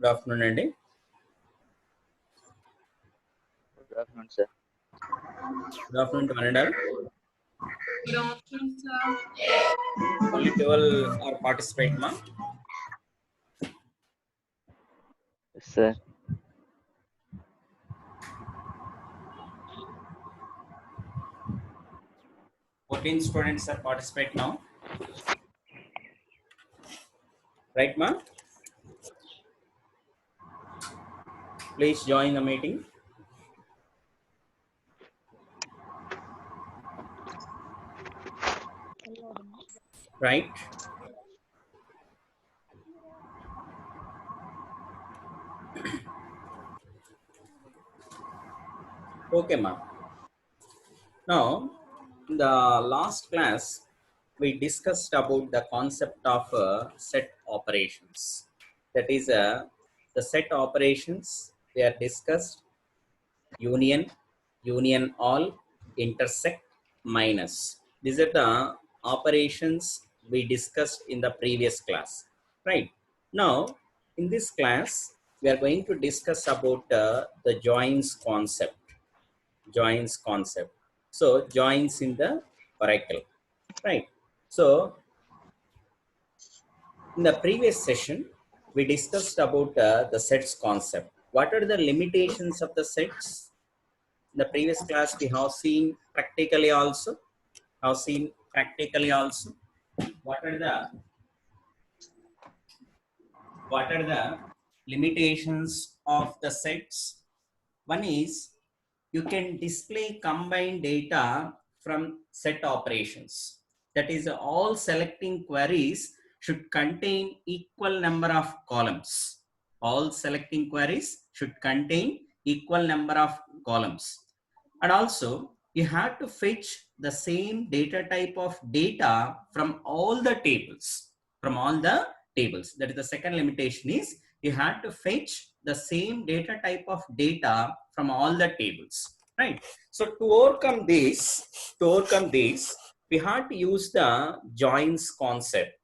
Good afternoon, Andy. Good afternoon, sir. Good afternoon to one and all. Good afternoon, sir. Only 12 are participate, ma. Yes, sir. Fourteen students are participate now. Right, ma? Please join the meeting. Right. Okay, ma. Now, in the last class, we discussed about the concept of set operations. That is, the set operations they are discussed: union, union all, intersect, minus. These are the operations we discussed in the previous class, right? Now, in this class, we are going to discuss about the joins concept. Joins concept. So, joins in the oracle, right? So, in the previous session, we discussed about the sets concept. What are the limitations of the sets? In the previous class, we have seen practically also. What are the limitations of the sets? One is you can display combined data from set operations. That is, all selecting queries should contain equal number of columns. All selecting queries should contain equal number of columns. And also, you have to fetch the same data type of data from all the tables. That is the second limitation is you have to fetch the same data type of data from all the tables, right? So to overcome this, we have to use the joins concept.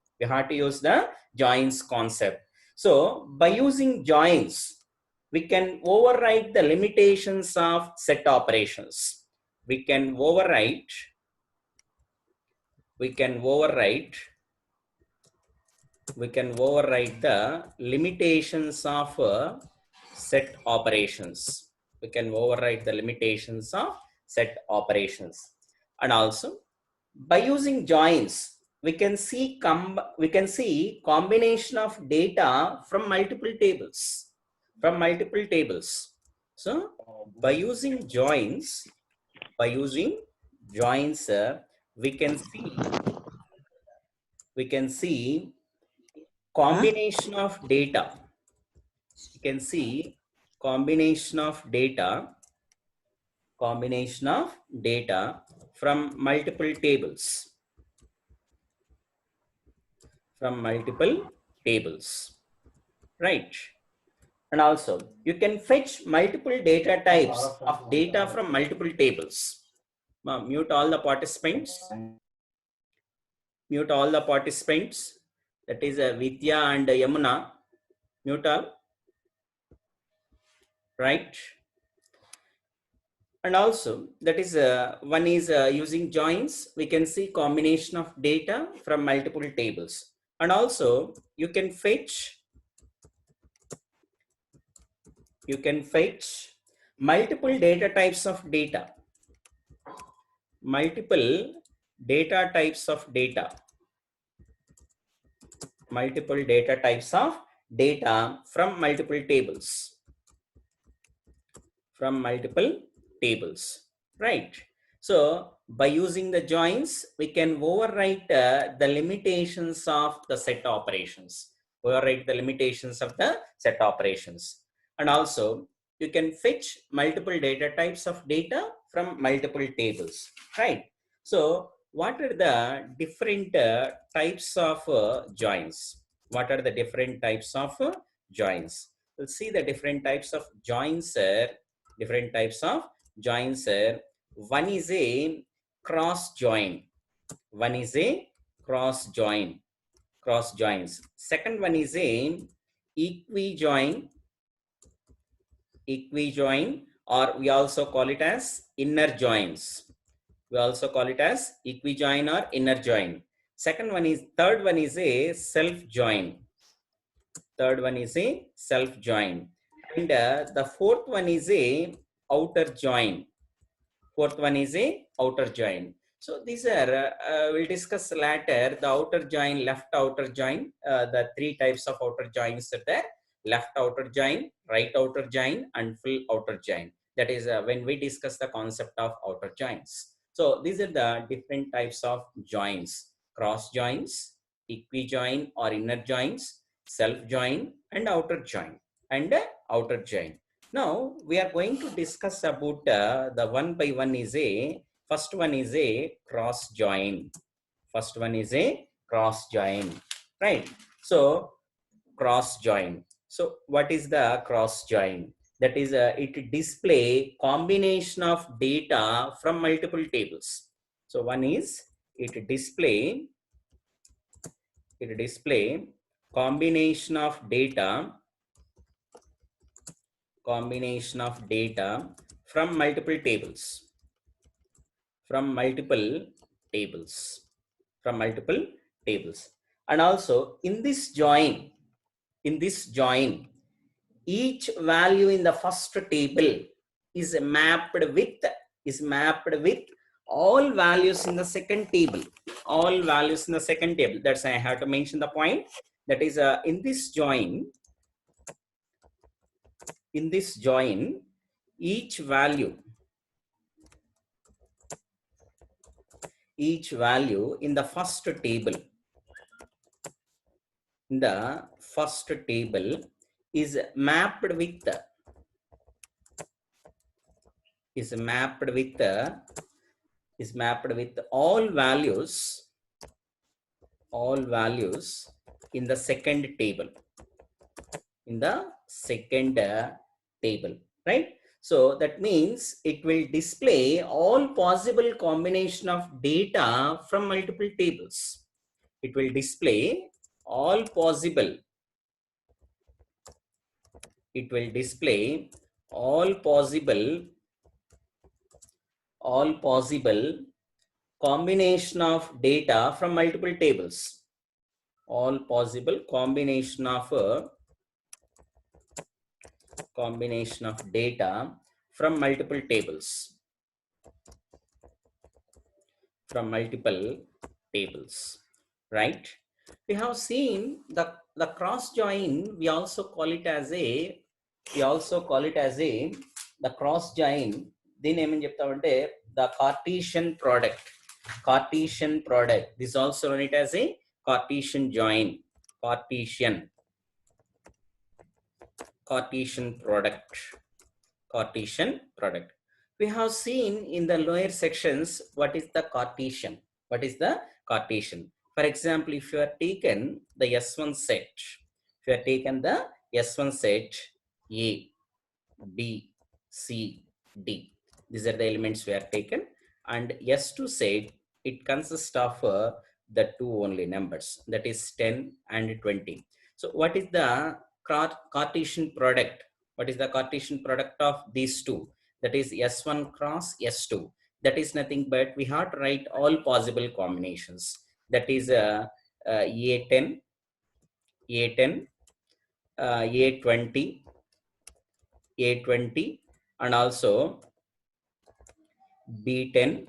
So by using joins, we can override the limitations of set operations. We can override the limitations of set operations. And also, by using joins, we can see combination of data from multiple tables. So by using joins, we can see combination of data. You can see combination of data from multiple tables. Right? And also, you can fetch multiple data types of data from multiple tables. Mute all the participants. That is Vidya and Yamuna. Mute all. Right? And also, that is one is using joins. We can see combination of data from multiple tables. And also, you can fetch multiple data types of data from multiple tables, right? So by using the joins, we can overwrite the limitations of the set operations. And also, you can fetch multiple data types of data from multiple tables, right? So what are the different types of joins? We'll see the different types of joins. One is a cross join. Cross joins. Second one is a equi join, or we also call it as inner joins. We also call it as equi join or inner join. Third one is a self join. Third one is a self join. And the fourth one is a outer join. Fourth one is a outer join. So these are, we'll discuss later, the outer join, left outer join, the three types of outer joins are there: left outer join, right outer join, and full outer join. That is when we discuss the concept of outer joins. So these are the different types of joins: cross joins, equi join or inner joins, self join, and outer join, and outer join. Now we are going to discuss about the one by one. First one is a cross join. First one is a cross join, right? So cross join. So what is the cross join? That is it display combination of data from multiple tables. So one is it display combination of data from multiple tables, from multiple tables, and also in this join, each value in the first table is mapped with all values in the second table. That's why I have to mention the point. That is in this join, each value in the first table, is mapped with all values in the second table, table, right? So that means it will display all possible combination of data from multiple tables. It will display all possible it will display all possible combination of data from multiple tables. All possible combination of data from multiple tables. Right? We have seen the cross join. We also call it as a the cross join. దీని ఏమని చెప్తామంటే the Cartesian product. This is also known it as a Cartesian join. Cartesian product. We have seen in the lower sections what is the Cartesian. For example, if you are taken the S1 set, A, B, C, D, these are the elements we are taken, and S2 set, it consists of the two only numbers, that is 10 and 20. So what is the Cartesian product? What is the Cartesian product of these two? That is S1 cross S2. That is nothing but we have to write all possible combinations. That is A10, A20, and also B10,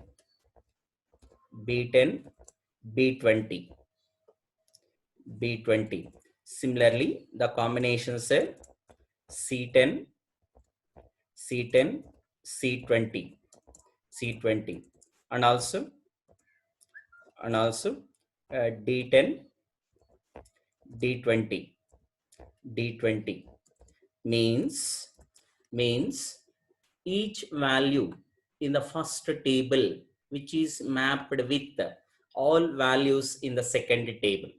B20. Similarly, the combinations are C10, C20, and also D10, D20 means each value in the first table which is mapped with all values in the second table,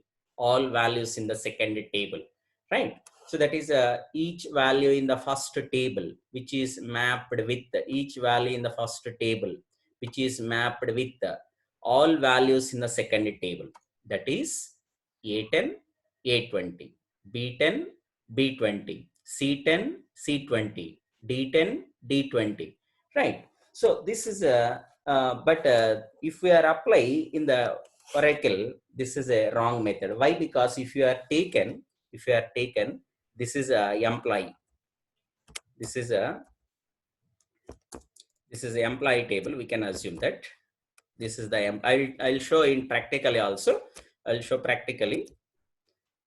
right? So that is each value in the first table which is mapped with all values in the second table. That is A10, A20, B10, B20, C10, C20, D10, D20, right? So this is a, but if we are apply in the Oracle, this is a wrong method. Why? Because if you are taken, this is a employee. This is a employee table. We can assume that this is the I'll show in practically also. I'll show practically.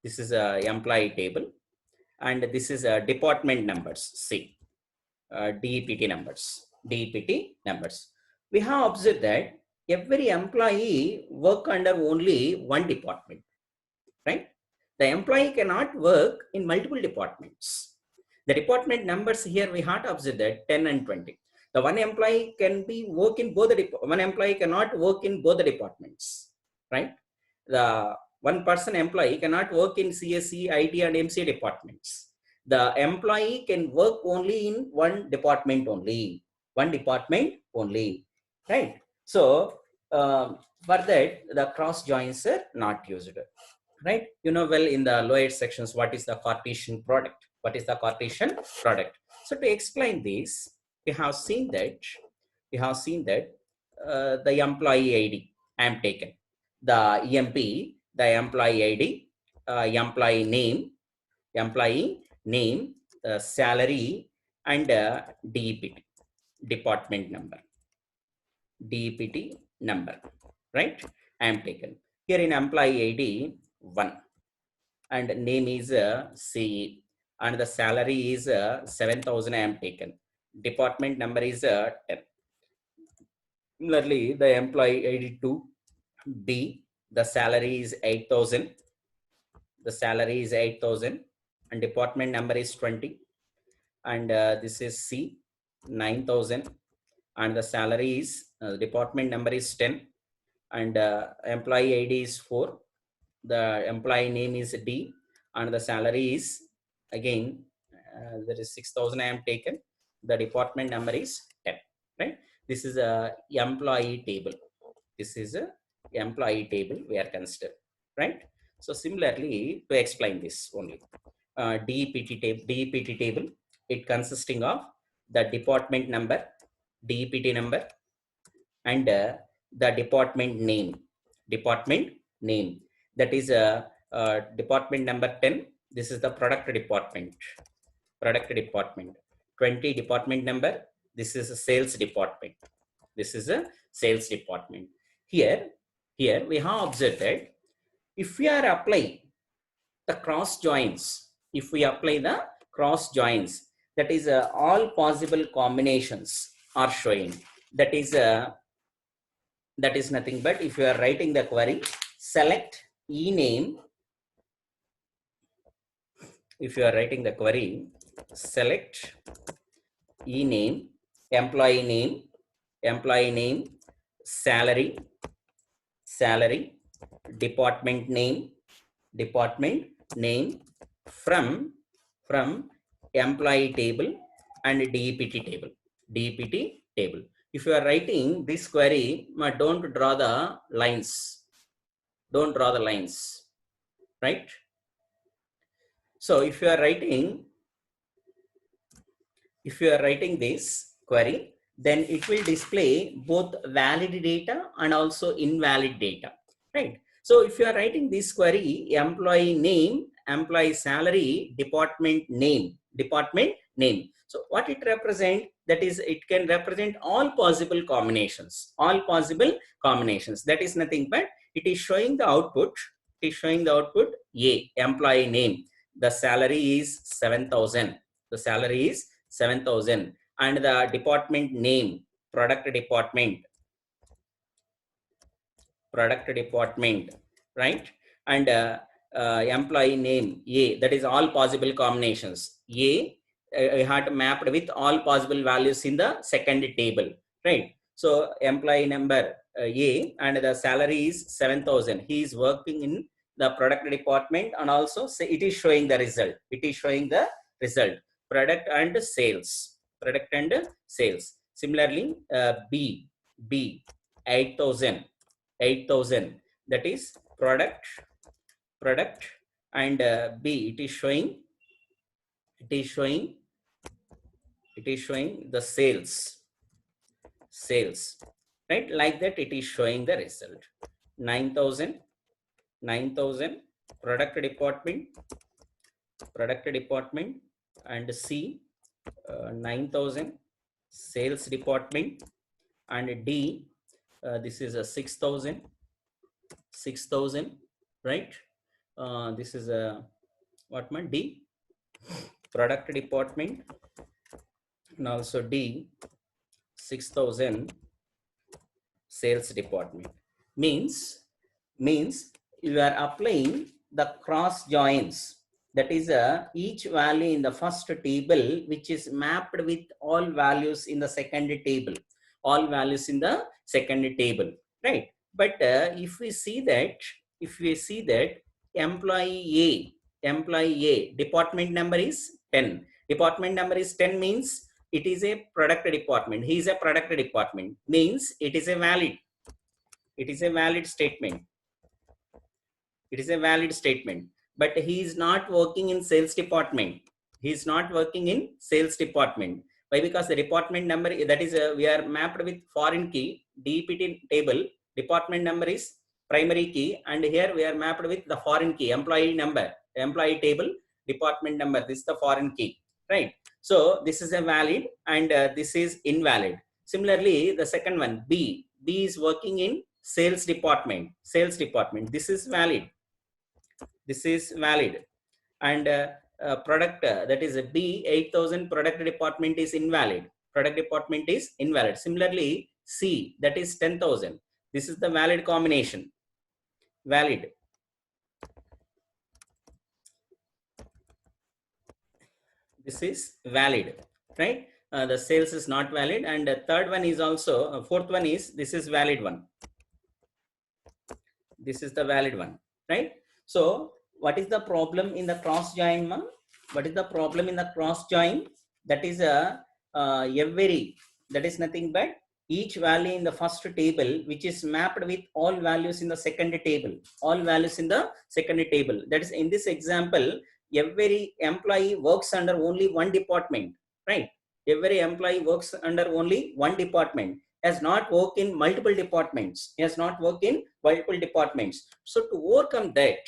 This is a employee table, and this is a department numbers. See, DEPT numbers. DEPT numbers. We have observed that every employee work under only one department, right? The employee cannot work in multiple departments. The department numbers here we have to observe that 10 and 20. The one employee can be work in both the one employee cannot work in both the departments, right? The one person employee cannot work in CSC, IT, and MCA departments. The employee can work only in one department only, right? So for that, the cross joins are not used, right? You know well in the lower sections what is the Cartesian product. So to explain this, we have seen that the employee ID I am taken, the EMP, the employee ID, employee name, salary, and DEPT, department number, right? I am taken here in employee ID 1, and name is CE, and the salary is 7,000 I am taken. Department number is 10. Similarly, the employee 82 B, the salary is 8,000. And department number is 20. And this is C, 9,000. And the salary is department number is 10. And employee ID is 4. The employee name is D, and the salary is again there is 6,000 I am taken. The department number is 10, right? This is a employee table. We are considered, right? So similarly, to explain this only, DEPT table, it consisting of the department number, DEPT number, and the department name. That is department number 10. This is the product department. 20 department number. This is a sales department. Here we have observed that if we are applying the cross joins, that is all possible combinations are showing. That is nothing but if you are writing the query, select ename. If you are writing the query, select ename, employee name, salary, department name from employee table and DEPT table. If you are writing this query, don't draw the lines. Right? So if you are writing this query, then it will display both valid data and also invalid data, right? So if you are writing this query, employee name, employee salary, department name. So what it represent? That is, it can represent all possible combinations. That is nothing but it is showing the output. A, employee name. The salary is 7,000. And the department name, product department, right? And employee name A, that is all possible combinations. A had mapped with all possible values in the second table, right? So employee number A, and the salary is 7,000. He is working in the product department, and also say it is showing the result. Product and sales. Similarly, B 8,000. That is product, and B, it is showing it is showing the sales, right? Like that it is showing the result. 9,000 product department, and C 9,000 sales department, and D this is a 6,000, right? This is a what one D product department, and also D 6,000 sales department. Means you are applying the cross joins, that is each value in the first table which is mapped with all values in the second table, right? But if we see that employee A department number is 10, means it is a product department, he is a product department, means it is a valid statement, but he is not working in sales department, why? Because the department number, that is we are mapped with foreign key dpt table, department number is primary key, and here we are mapped with the foreign key employee number, employee table, department number, this is the foreign key, right? So this is a valid, and this is invalid. Similarly, the second one, B is working in sales department, this is valid, and product that is a B 8,000 product department is invalid, Similarly, C that is 10,000, this is the valid combination, this is valid, right? The sales is not valid, and third one is also fourth one is, this is valid one, this is the valid one, right? So what is the problem in the cross join one? That is a every, that is nothing but each value in the first table which is mapped with all values in the second table, that is, in this example, every employee works under only one department, right? Every employee works under only one department, has not worked in multiple departments, so to overcome that,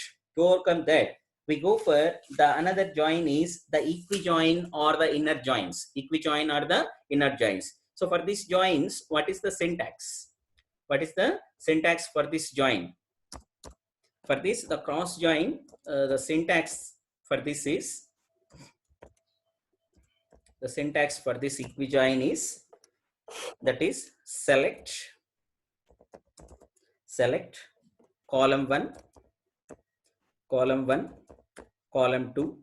we go for the another join is the equi join or the inner joins, so for these joins, what is the syntax for this join? For this, the cross join, the syntax for this is, the syntax for this equi join is, that is select column 1, column 2,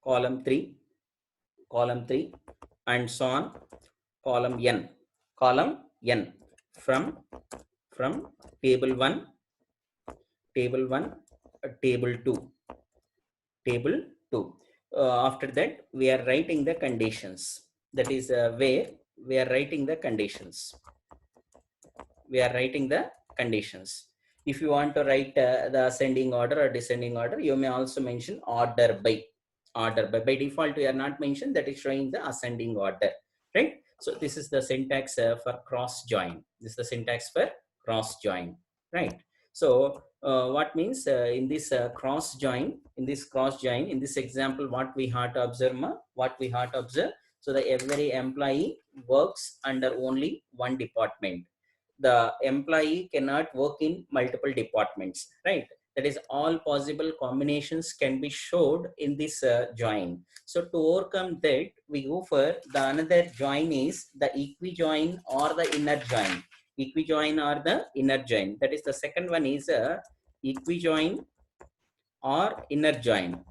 column 3, and so on, column n from table 1, table 2. After that, we are writing the conditions, that is where we are writing the conditions, if you want to write the ascending order or descending order, you may also mention order by, by default we are not mentioned, that is showing the ascending order, right? So this is the syntax for cross join, right? So what means in this cross join, in this example, what we have to observe, so that every employee works under only one department, the employee cannot work in multiple departments, right? That is, all possible combinations can be showed in this join. So to overcome that, we go for the another join is the equi join or the inner join, that is, the second one is equi join or inner join,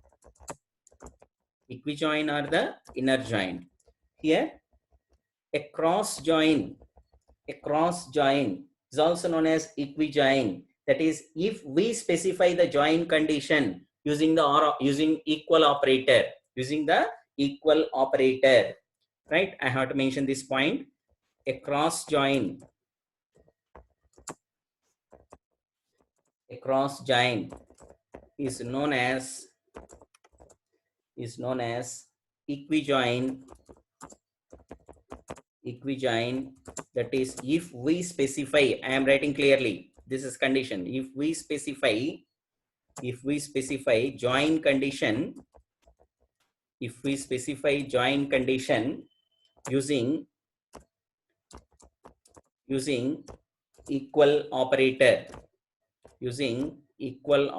or the inner join. Here a cross join is also known as equi join, that is, if we specify the join condition using the using equal operator, right? I have to mention this point. A cross join is known as is known as equijoin. Equijoin, that is, if we specify, I am writing clearly, this is condition. If we specify join condition, if we specify join condition using equal operator, using equal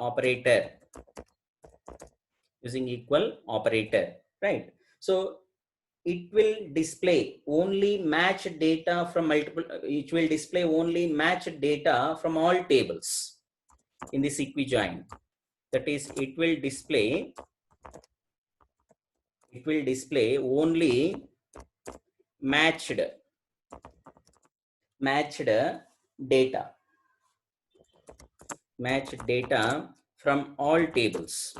operator, right? So it will display only matched data from multiple, it will display only matched data from all tables in this equijoin. That is, it will display only matched data, from all tables,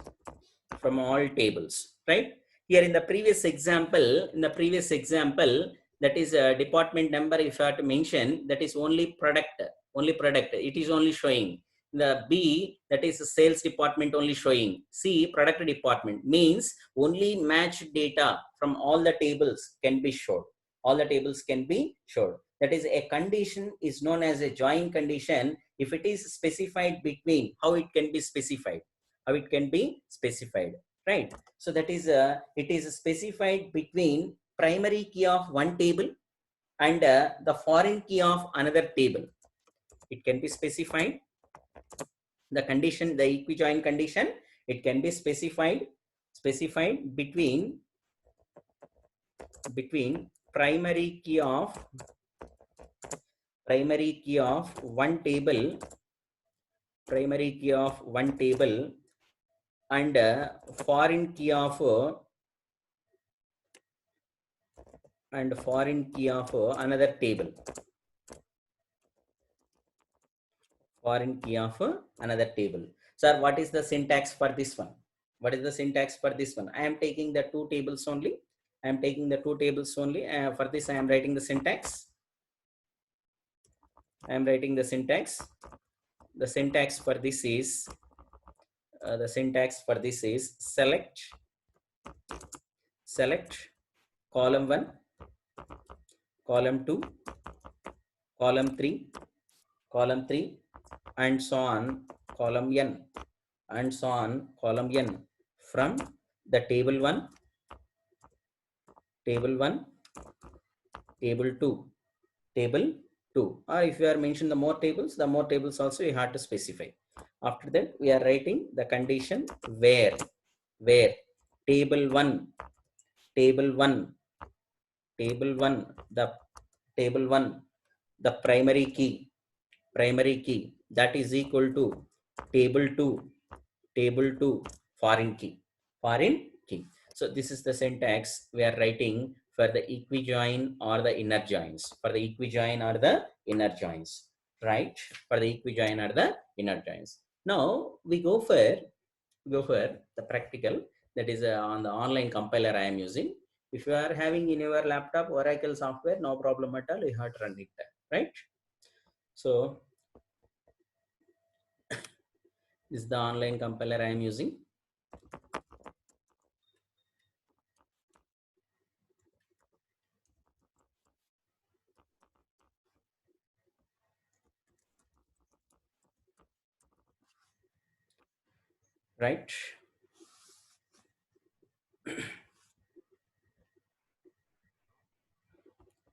right? Here in the previous example, that is a department number, if I have to mention, that is only product, it is only showing. The B, that is the sales department, only showing. C, product department, means only matched data from all the tables can be showed. That is, a condition is known as a join condition if it is specified between, how it can be specified, right? So that is, it is specified between primary key of one table and the foreign key of another table. It can be specified, the condition, the equijoin condition, it can be specified between primary key of one table, and foreign key of another table, Sir, what is the syntax for this one? I am taking the two tables only. For this, I am writing the syntax. The syntax for this is select column 1, column 2, column 3, and so on, column n, from the table 1, table 2, or if you are mentioning the more tables, also you have to specify. After that, we are writing the condition where table 1, the the primary key, that is equal to table 2, foreign key. So this is the syntax we are writing for the equijoin or the inner joins, right? Now we go for the practical, that is on the online compiler I am using. If you are having in your laptop Oracle software, no problem at all, you have to run it there, right? So this is the online compiler I am using. Right?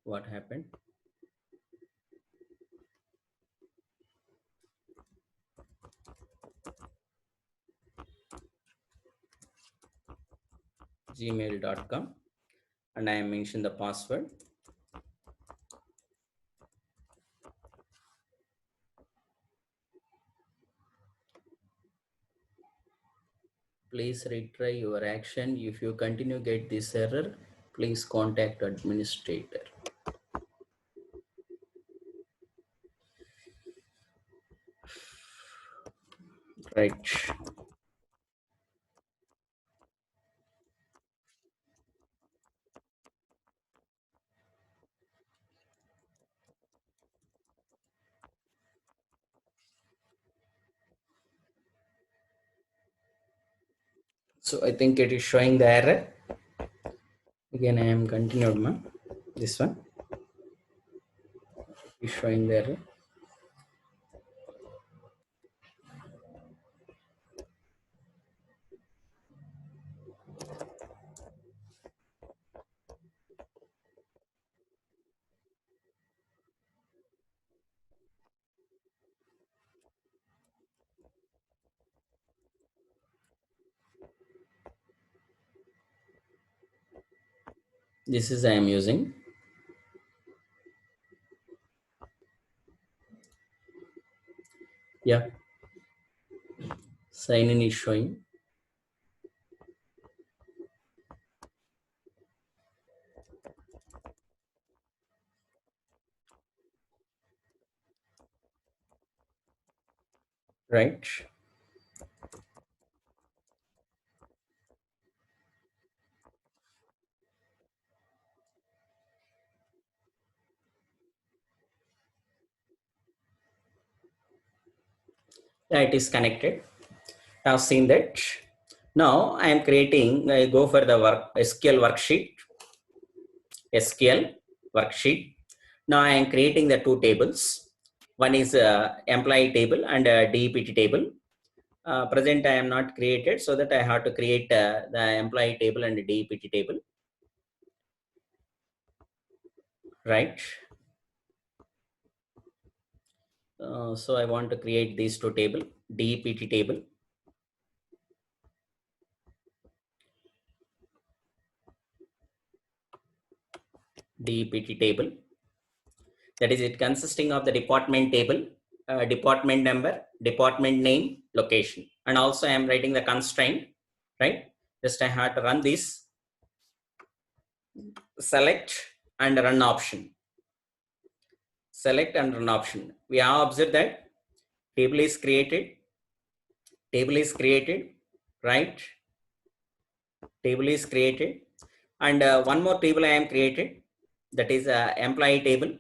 What happened? gmail.com, and I am mentioning the password. Please retry your action. If you continue get this error, please contact administrator. Right. So I think it is showing the error. Again, I am continued, ma. This one is showing the error. This is I am using. Yeah, sign in is showing. Right. Yeah, it is connected. I've seen that. Now I am creating, I go for the SQL worksheet. SQL worksheet. Now I am creating the two tables. One is employee table and DEPT table. Present I am not created, so that I have to create the employee table and the DEPT table. Right. So I want to create these two table, DEPT table. DEPT table. That is it consisting of the department table, department number, department name, location. And also I am writing the constraint, right? Just I have to run this, select and run option. Select and run option. We have observed that table is created, right? Table is created. And one more table I am created, that is employee table,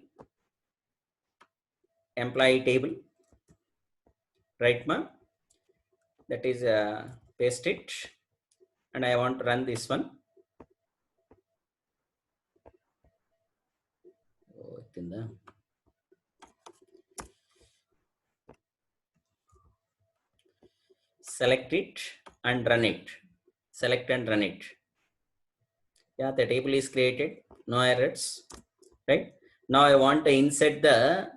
right, ma? That is paste it, and I want to run this one. Select it and run it. Select and run it. Yeah, the table is created. No errors. Right. Now I want to insert the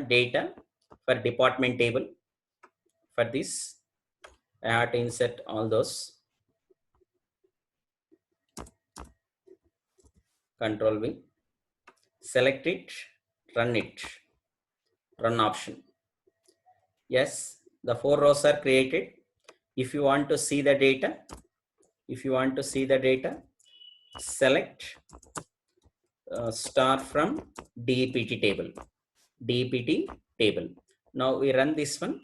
data for department table. For this, I have to insert all those. Control V. Select it, run it. Run option. Yes, the 4 rows are created. If you want to see the data, select star from DEPT table. DEPT table. Now we run this one.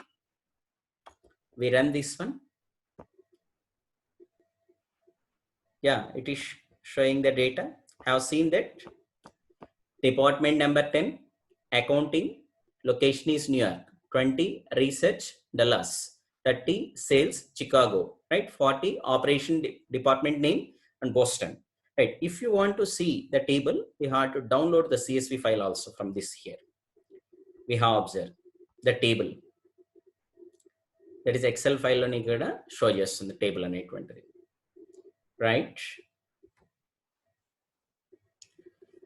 Yeah, it is showing the data. Have seen that. Department number 10, accounting, location is New York. 20, research, Dallas. 30, sales, Chicago. Right? 40, operation department name and Boston. Right? If you want to see the table, we have to download the CSV file also from this here. We have observed the table. That is Excel file on ikkada show us in the table on 820. Right?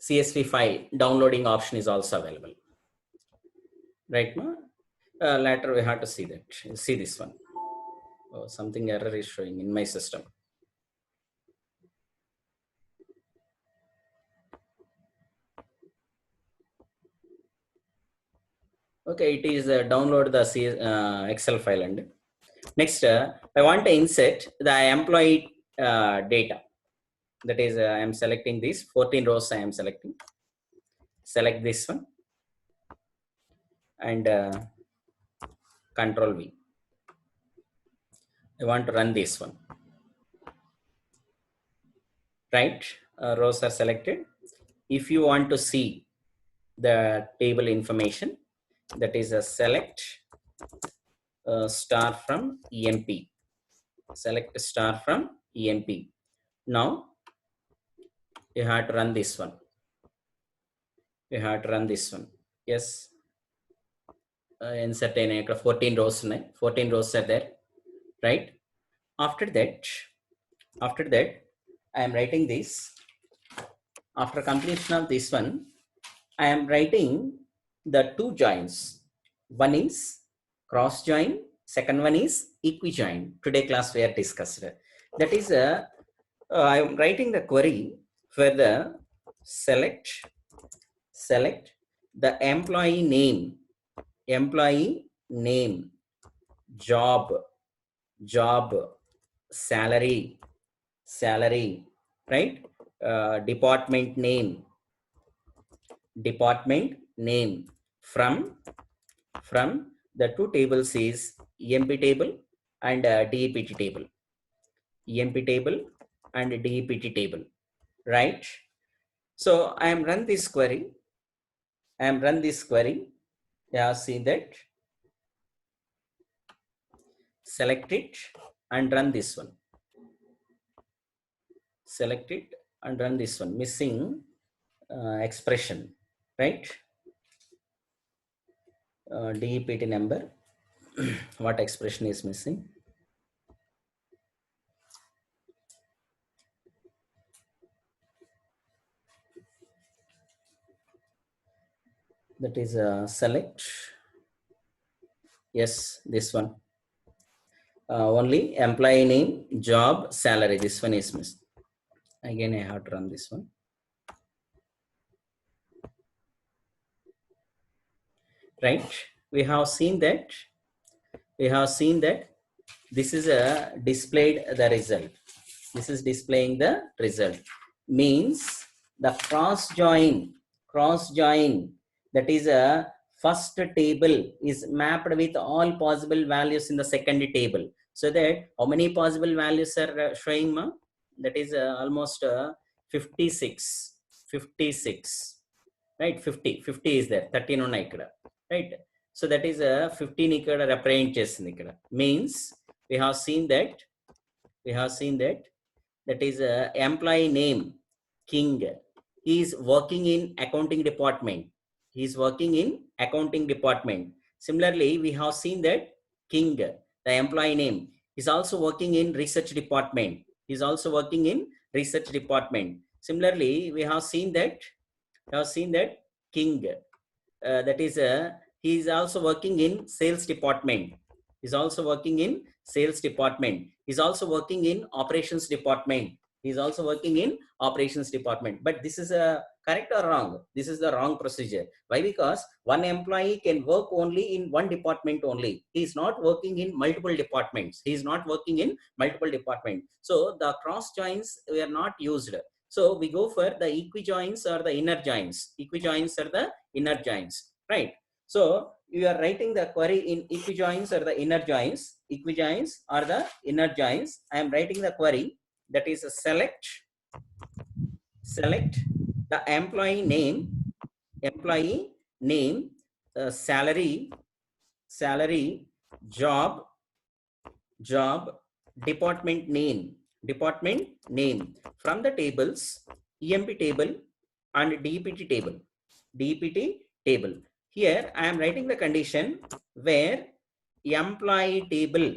CSV file downloading option is also available. Right, ma? Later we have to see that. See this one. Oh, something error is showing in my system. Okay, it is download the Excel file. And next, I want to insert the employee data. That is, I am selecting these 14 rows. I am selecting. Select this one and Control V. I want to run this one. Right, rows are selected. If you want to see the table information, that is a select star from EMP. Select star from EMP. Now you have to run this one. You have to run this one. Yes. Insert 14 rows. 14 rows are there, right? After that, I am writing this. After completion of this one, I am writing the two joins. One is cross join. Second one is equi join. Today class we are discussed. That is I am writing the query for the select the employee name, job, salary, right? Department name from the two tables is EMP table and DEPT table. EMP table and DEPT table, right? So I am run this query. Yeah, see that. Select it and run this one. Select it and run this one. Missing expression, right? DEPT number. What expression is missing? That is select. Yes, this one. Only employee name, job, salary. This one is missed. Again, I have to run this one. Right? We have seen that. This is a displayed the result. This is displaying the result. Means the cross join. That is a first table is mapped with all possible values in the second table. So that how many possible values are showing, ma? That is almost 56, right? 50 is there, 13 on ikkada, right? So that is a 15 ikkada represent chesindi ikkada. Means we have seen that that is a employee name King. He is working in accounting department. Similarly, we have seen that King, the employee name, is also working in research department. Similarly, we have seen that King, that is he is also working in sales department. He's also working in operations department. But this is a correct or wrong? This is the wrong procedure. Why? Because one employee can work only in one department only. He is not working in multiple departments. So the cross joins were not used. So we go for the equi joins or the inner joins. Right? So you are writing the query in equi joins or the inner joins. I am writing the query, that is a select the employee name, salary, job, department name from the tables EMP table and DPT table. Here I am writing the condition where employee table,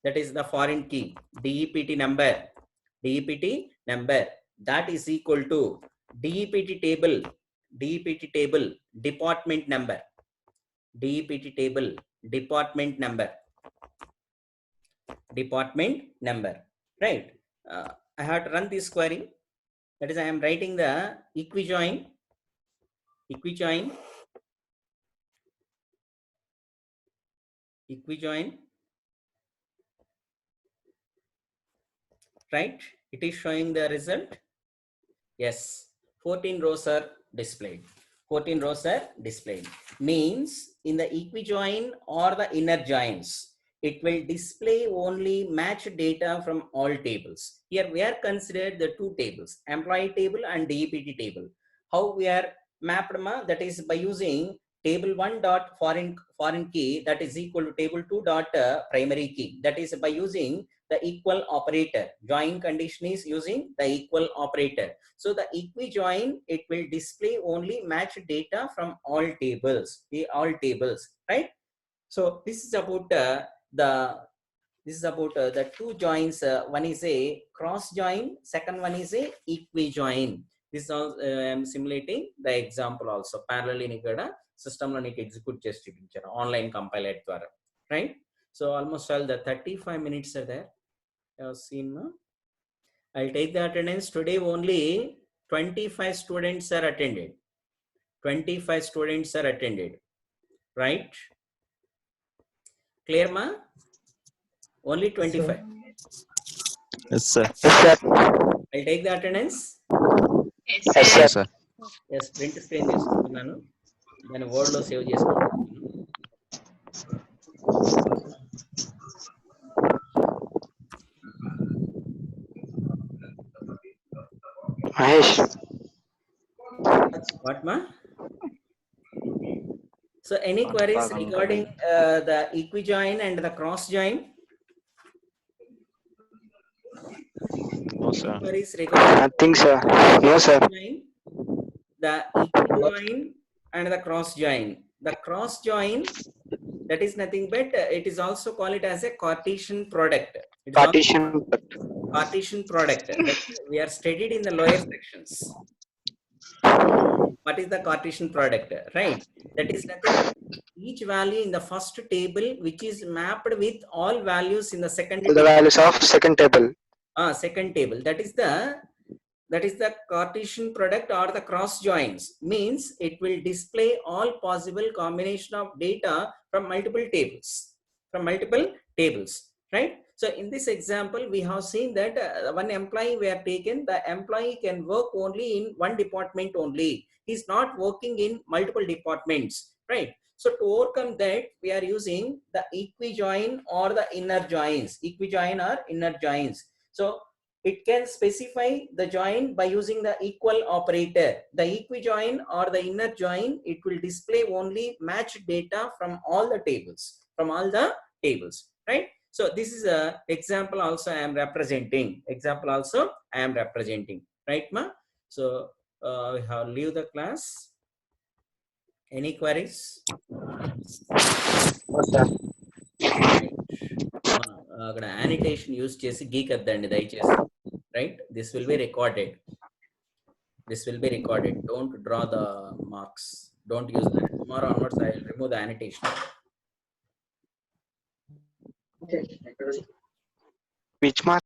that is the foreign key, DEPT number, that is equal to DEPT table, department number, department number, right? I have to run this query. That is, I am writing the equi join, right? It is showing the result. Yes, 14 rows are displayed. Means in the equi join or the inner joins, it will display only match data from all tables. Here we are considered the two tables, employee table and DEPT table. How we are mapped, that is by using table 1 dot foreign key that is equal to table 2 dot primary key. That is by using the equal operator. Join condition is using the equal operator. So the equi join, it will display only match data from all tables, right? So this is about the two joins. One is a cross join, second one is a equi join. This is all I am simulating the example also. Parallel in system lo neeku execute chesi chupincharu online compiler ద్వారా, right? So almost all the 35 minutes are there. You have seen, no? I'll take the attendance. Today only 25 students are attended. 25 students are attended, right? Clear, ma? Only 25. Yes, sir. Yes, sir. I'll take the attendance. Yes, Yes, sir. Yes, sir. Yes, print screen చేసుకుంటున్నాను. దాన్ని word లో save చేసుకుంటున్నాను. Mahesh. What, ma? So any queries regarding the equi join and the cross join? No, sir. Queries regarding Nothing, sir. No, sir. join, the equi join and the cross join. The cross join, that is nothing but it is also called it as a Cartesian product. It is also Partition. Cartesian product that we are studied in the lower sections. What is the Cartesian product, right? That is nothing but each value in the first table which is mapped with all values in the second The table. values of second table. Second table, that is the Cartesian product or the cross joins. Means it will display all possible combination of data from multiple tables, right? So in this example we have seen that one employee we have taken. The employee can work only in one department only. He's not working in multiple departments, right? So to overcome that, we are using the equi join or the inner joins. Equi join or inner joins. So it can specify the join by using the equal operator. The equi join or the inner join, it will display only match data from all the tables, right? So this is a example also I am representing. Right, ma? So we have leave the class. Any queries? No, sir. అక్కడ యానిటేషన్ use చేసి గీకద్దండి దయచేసి, right? This will be recorded. Don't draw the marks. Don't use that. Tomorrow onwards I will remove the annotation. Which mark?